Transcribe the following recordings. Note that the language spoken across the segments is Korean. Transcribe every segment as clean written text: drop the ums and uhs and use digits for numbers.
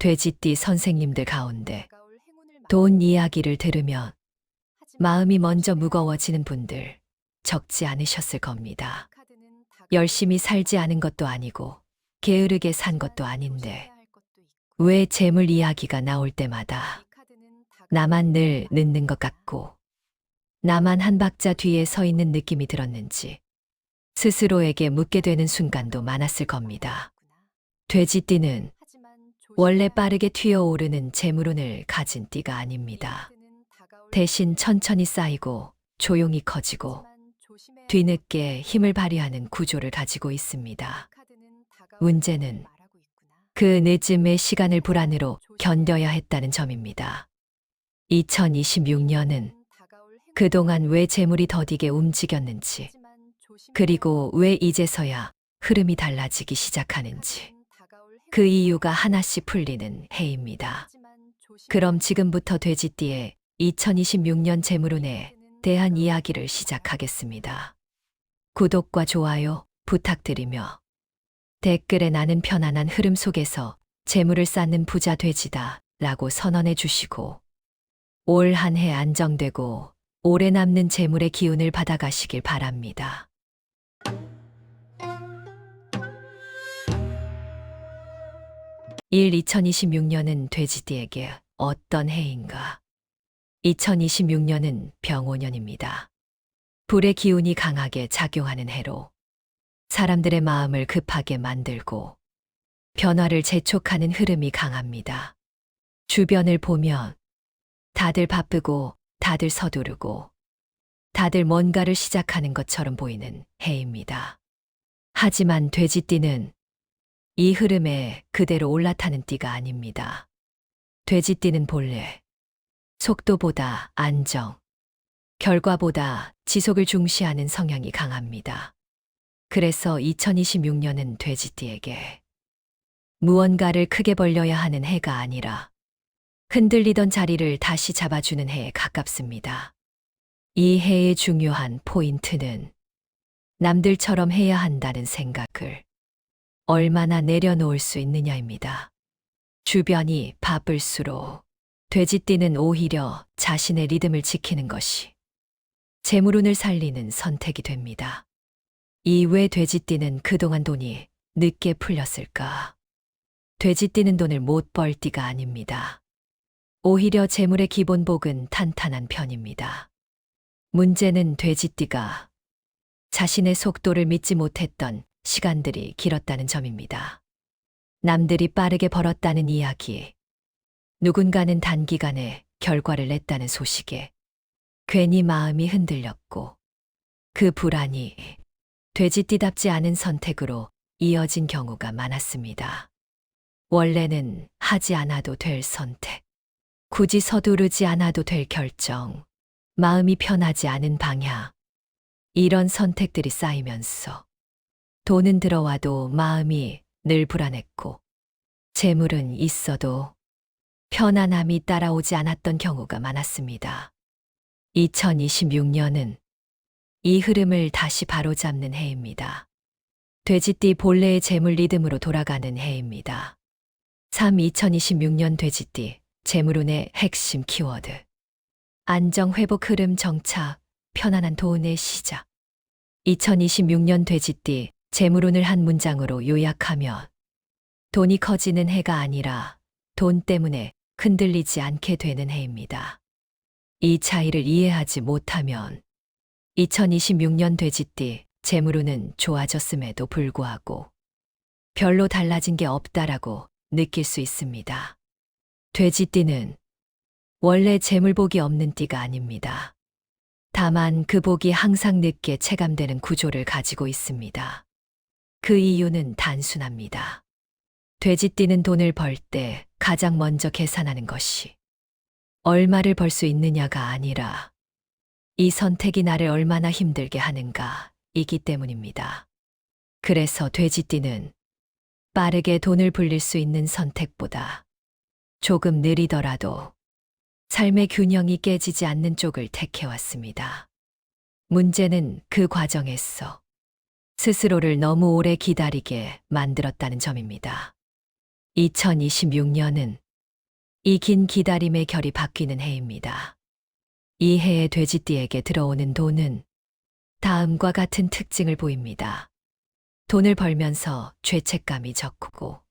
돼지띠 선생님들 가운데 돈 이야기를 들으면 마음이 먼저 무거워지는 분들 적지 않으셨을 겁니다. 열심히 살지 않은 것도 아니고 게으르게 산 것도 아닌데 왜 재물 이야기가 나올 때마다 나만 늘 늦는 것 같고 나만 한 박자 뒤에 서 있는 느낌이 들었는지 스스로에게 묻게 되는 순간도 많았을 겁니다. 돼지띠는 원래 빠르게 튀어오르는 재물운을 가진 띠가 아닙니다. 대신 천천히 쌓이고 조용히 커지고 뒤늦게 힘을 발휘하는 구조를 가지고 있습니다. 문제는 그 늦음의 시간을 불안으로 견뎌야 했다는 점입니다. 2026년은 그동안 왜 재물이 더디게 움직였는지, 그리고 왜 이제서야 흐름이 달라지기 시작하는지, 그 이유가 하나씩 풀리는 해입니다. 그럼 지금부터 돼지띠의 2026년 재물운에 대한 이야기를 시작하겠습니다. 구독과 좋아요 부탁드리며 댓글에 나는 편안한 흐름 속에서 재물을 쌓는 부자 돼지다 라고 선언해 주시고 올 한 해 안정되고 오래 남는 재물의 기운을 받아가시길 바랍니다. 2026년은 돼지띠에게 어떤 해인가? 2026년은 병오년입니다. 불의 기운이 강하게 작용하는 해로 사람들의 마음을 급하게 만들고 변화를 재촉하는 흐름이 강합니다. 주변을 보면 다들 바쁘고 다들 서두르고 다들 뭔가를 시작하는 것처럼 보이는 해입니다. 하지만 돼지띠는 이 흐름에 그대로 올라타는 띠가 아닙니다. 돼지띠는 본래 속도보다 안정, 결과보다 지속을 중시하는 성향이 강합니다. 그래서 2026년은 돼지띠에게 무언가를 크게 벌려야 하는 해가 아니라 흔들리던 자리를 다시 잡아주는 해에 가깝습니다. 이 해의 중요한 포인트는 남들처럼 해야 한다는 생각을 얼마나 내려놓을 수 있느냐입니다. 주변이 바쁠수록 돼지띠는 오히려 자신의 리듬을 지키는 것이 재물운을 살리는 선택이 됩니다. 왜 돼지띠는 그동안 돈이 늦게 풀렸을까? 돼지띠는 돈을 못 벌 띠가 아닙니다. 오히려 재물의 기본복은 탄탄한 편입니다. 문제는 돼지띠가 자신의 속도를 믿지 못했던 시간들이 길었다는 점입니다. 남들이 빠르게 벌었다는 이야기, 누군가는 단기간에 결과를 냈다는 소식에 괜히 마음이 흔들렸고 그 불안이 돼지띠답지 않은 선택으로 이어진 경우가 많았습니다. 원래는 하지 않아도 될 선택, 굳이 서두르지 않아도 될 결정, 마음이 편하지 않은 방향, 이런 선택들이 쌓이면서 돈은 들어와도 마음이 늘 불안했고 재물은 있어도 편안함이 따라오지 않았던 경우가 많았습니다. 2026년은 이 흐름을 다시 바로잡는 해입니다. 돼지띠 본래의 재물 리듬으로 돌아가는 해입니다. 2026년 돼지띠 재물운의 핵심 키워드. 안정 회복 흐름 정착, 편안한 돈의 시작. 2026년 돼지띠 재물운을 한 문장으로 요약하면 돈이 커지는 해가 아니라 돈 때문에 흔들리지 않게 되는 해입니다. 이 차이를 이해하지 못하면 2026년 돼지띠 재물운은 좋아졌음에도 불구하고 별로 달라진 게 없다라고 느낄 수 있습니다. 돼지띠는 원래 재물복이 없는 띠가 아닙니다. 다만 그 복이 항상 늦게 체감되는 구조를 가지고 있습니다. 그 이유는 단순합니다. 돼지띠는 돈을 벌 때 가장 먼저 계산하는 것이 얼마를 벌 수 있느냐가 아니라 이 선택이 나를 얼마나 힘들게 하는가이기 때문입니다. 그래서 돼지띠는 빠르게 돈을 불릴 수 있는 선택보다 조금 느리더라도 삶의 균형이 깨지지 않는 쪽을 택해왔습니다. 문제는 그 과정에서 스스로를 너무 오래 기다리게 만들었다는 점입니다. 2026년은 이 긴 기다림의 결이 바뀌는 해입니다. 이 해에 돼지띠에게 들어오는 돈은 다음과 같은 특징을 보입니다. 돈을 벌면서 죄책감이 적고,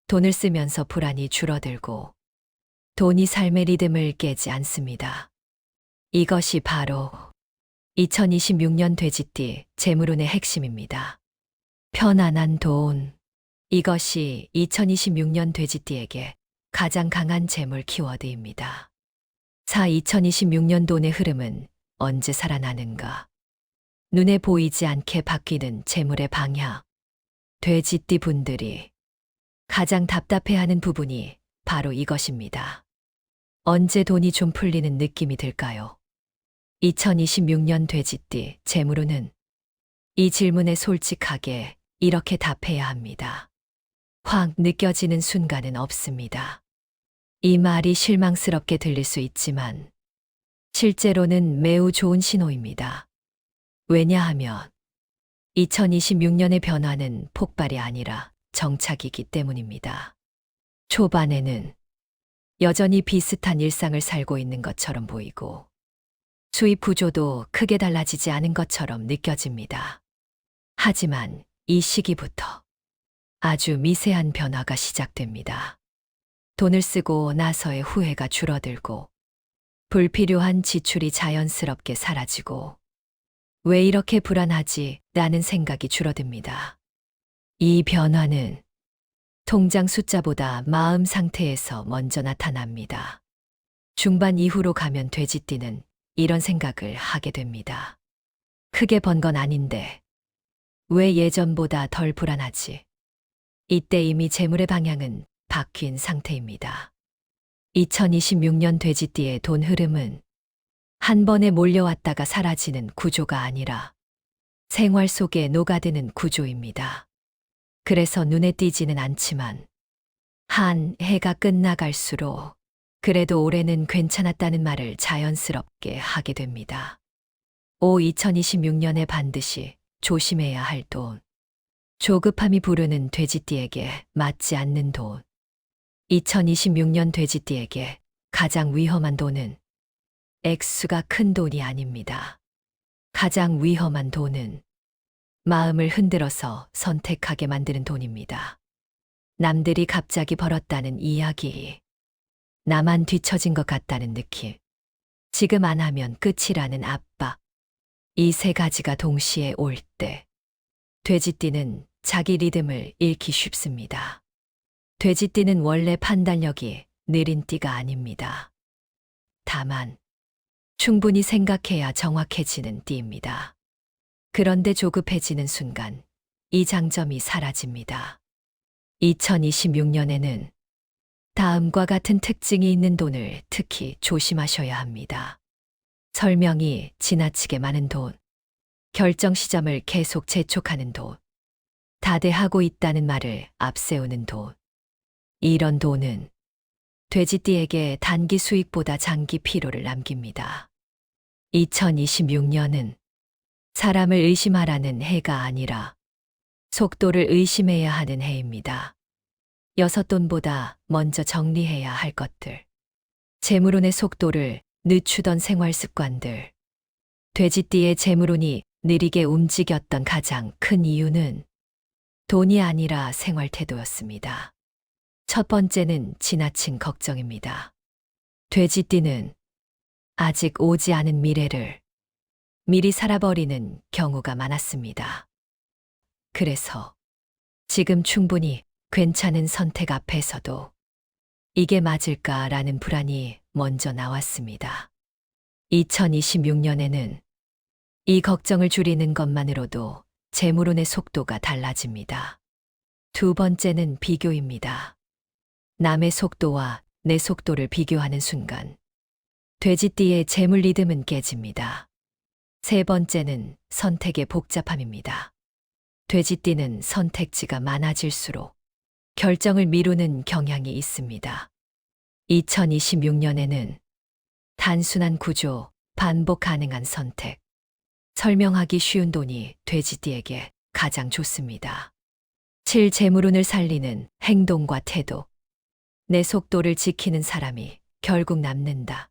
돈을 쓰면서 불안이 줄어들고, 돈이 삶의 리듬을 깨지 않습니다. 이것이 바로 2026년 돼지띠 재물운의 핵심입니다. 편안한 돈. 이것이 2026년 돼지띠에게 가장 강한 재물 키워드입니다. 2026년 돈의 흐름은 언제 살아나는가? 눈에 보이지 않게 바뀌는 재물의 방향. 돼지띠 분들이 가장 답답해하는 부분이 바로 이것입니다. 언제 돈이 좀 풀리는 느낌이 들까요? 2026년 돼지띠 재물운은 이 질문에 솔직하게 이렇게 답해야 합니다. 확 느껴지는 순간은 없습니다. 이 말이 실망스럽게 들릴 수 있지만 실제로는 매우 좋은 신호입니다. 왜냐하면 2026년의 변화는 폭발이 아니라 정착이기 때문입니다. 초반에는 여전히 비슷한 일상을 살고 있는 것처럼 보이고 수입 구조도 크게 달라지지 않은 것처럼 느껴집니다. 하지만 이 시기부터 아주 미세한 변화가 시작됩니다. 돈을 쓰고 나서의 후회가 줄어들고 불필요한 지출이 자연스럽게 사라지고 왜 이렇게 불안하지? 라는 생각이 줄어듭니다. 이 변화는 통장 숫자보다 마음 상태에서 먼저 나타납니다. 중반 이후로 가면 돼지띠는 이런 생각을 하게 됩니다. 크게 번 건 아닌데 왜 예전보다 덜 불안하지? 이때 이미 재물의 방향은 바뀐 상태입니다. 2026년 돼지띠의 돈 흐름은 한 번에 몰려왔다가 사라지는 구조가 아니라 생활 속에 녹아드는 구조입니다. 그래서 눈에 띄지는 않지만 한 해가 끝나갈수록 그래도 올해는 괜찮았다는 말을 자연스럽게 하게 됩니다. 2026년에 반드시 조심해야 할 돈. 조급함이 부르는 돼지띠에게 맞지 않는 돈. 2026년 돼지띠에게 가장 위험한 돈은 액수가 큰 돈이 아닙니다. 가장 위험한 돈은 마음을 흔들어서 선택하게 만드는 돈입니다. 남들이 갑자기 벌었다는 이야기. 나만 뒤처진 것 같다는 느낌. 지금 안 하면 끝이라는 압박. 이 세 가지가 동시에 올 때 돼지띠는 자기 리듬을 잃기 쉽습니다. 돼지띠는 원래 판단력이 느린 띠가 아닙니다. 다만 충분히 생각해야 정확해지는 띠입니다. 그런데 조급해지는 순간 이 장점이 사라집니다. 2026년에는 다음과 같은 특징이 있는 돈을 특히 조심하셔야 합니다. 설명이 지나치게 많은 돈, 결정 시점을 계속 재촉하는 돈, 다대하고 있다는 말을 앞세우는 돈. 이런 돈은 돼지띠에게 단기 수익보다 장기 피로를 남깁니다. 2026년은 사람을 의심하라는 해가 아니라 속도를 의심해야 하는 해입니다. 여섯돈보다 먼저 정리해야 할 것들. 재물운의 속도를 늦추던 생활 습관들. 돼지띠의 재물운이 느리게 움직였던 가장 큰 이유는 돈이 아니라 생활 태도였습니다. 첫 번째는 지나친 걱정입니다. 돼지띠는 아직 오지 않은 미래를 미리 살아버리는 경우가 많았습니다. 그래서 지금 충분히 괜찮은 선택 앞에서도 이게 맞을까라는 불안이 먼저 나왔습니다. 2026년에는 이 걱정을 줄이는 것만으로도 재물운의 속도가 달라집니다. 두 번째는 비교입니다. 남의 속도와 내 속도를 비교하는 순간 돼지띠의 재물 리듬은 깨집니다. 세 번째는 선택의 복잡함입니다. 돼지띠는 선택지가 많아질수록 결정을 미루는 경향이 있습니다. 2026년에는 단순한 구조, 반복 가능한 선택, 설명하기 쉬운 돈이 돼지띠에게 가장 좋습니다. 7. 재물운을 살리는 행동과 태도. 내 속도를 지키는 사람이 결국 남는다.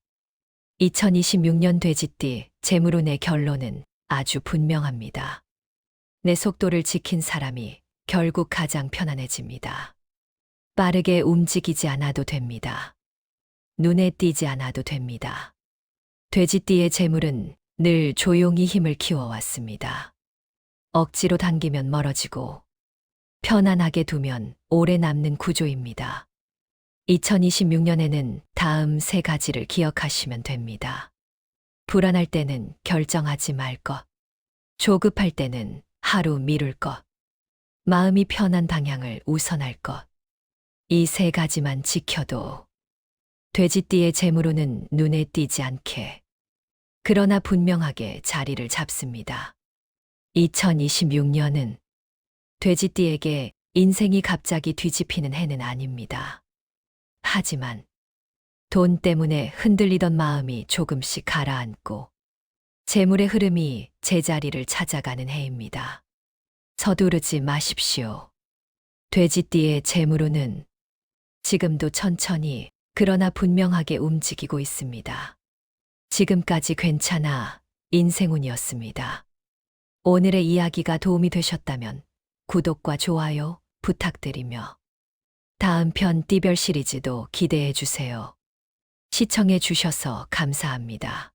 2026년 돼지띠 재물운의 결론은 아주 분명합니다. 내 속도를 지킨 사람이 결국 가장 편안해집니다. 빠르게 움직이지 않아도 됩니다. 눈에 띄지 않아도 됩니다. 돼지띠의 재물은 늘 조용히 힘을 키워왔습니다. 억지로 당기면 멀어지고 편안하게 두면 오래 남는 구조입니다. 2026년에는 다음 3가지를 기억하시면 됩니다. 불안할 때는 결정하지 말 것. 조급할 때는 하루 미룰 것. 마음이 편한 방향을 우선할 것. 이 3가지만 지켜도 돼지띠의 재물운은 눈에 띄지 않게 그러나 분명하게 자리를 잡습니다. 2026년은 돼지띠에게 인생이 갑자기 뒤집히는 해는 아닙니다. 하지만 돈 때문에 흔들리던 마음이 조금씩 가라앉고 재물의 흐름이 제자리를 찾아가는 해입니다. 서두르지 마십시오. 돼지띠의 재물운은 지금도 천천히 그러나 분명하게 움직이고 있습니다. 지금까지 괜찮아 인생운이었습니다. 오늘의 이야기가 도움이 되셨다면 구독과 좋아요 부탁드리며 다음 편 띠별 시리즈도 기대해 주세요. 시청해 주셔서 감사합니다.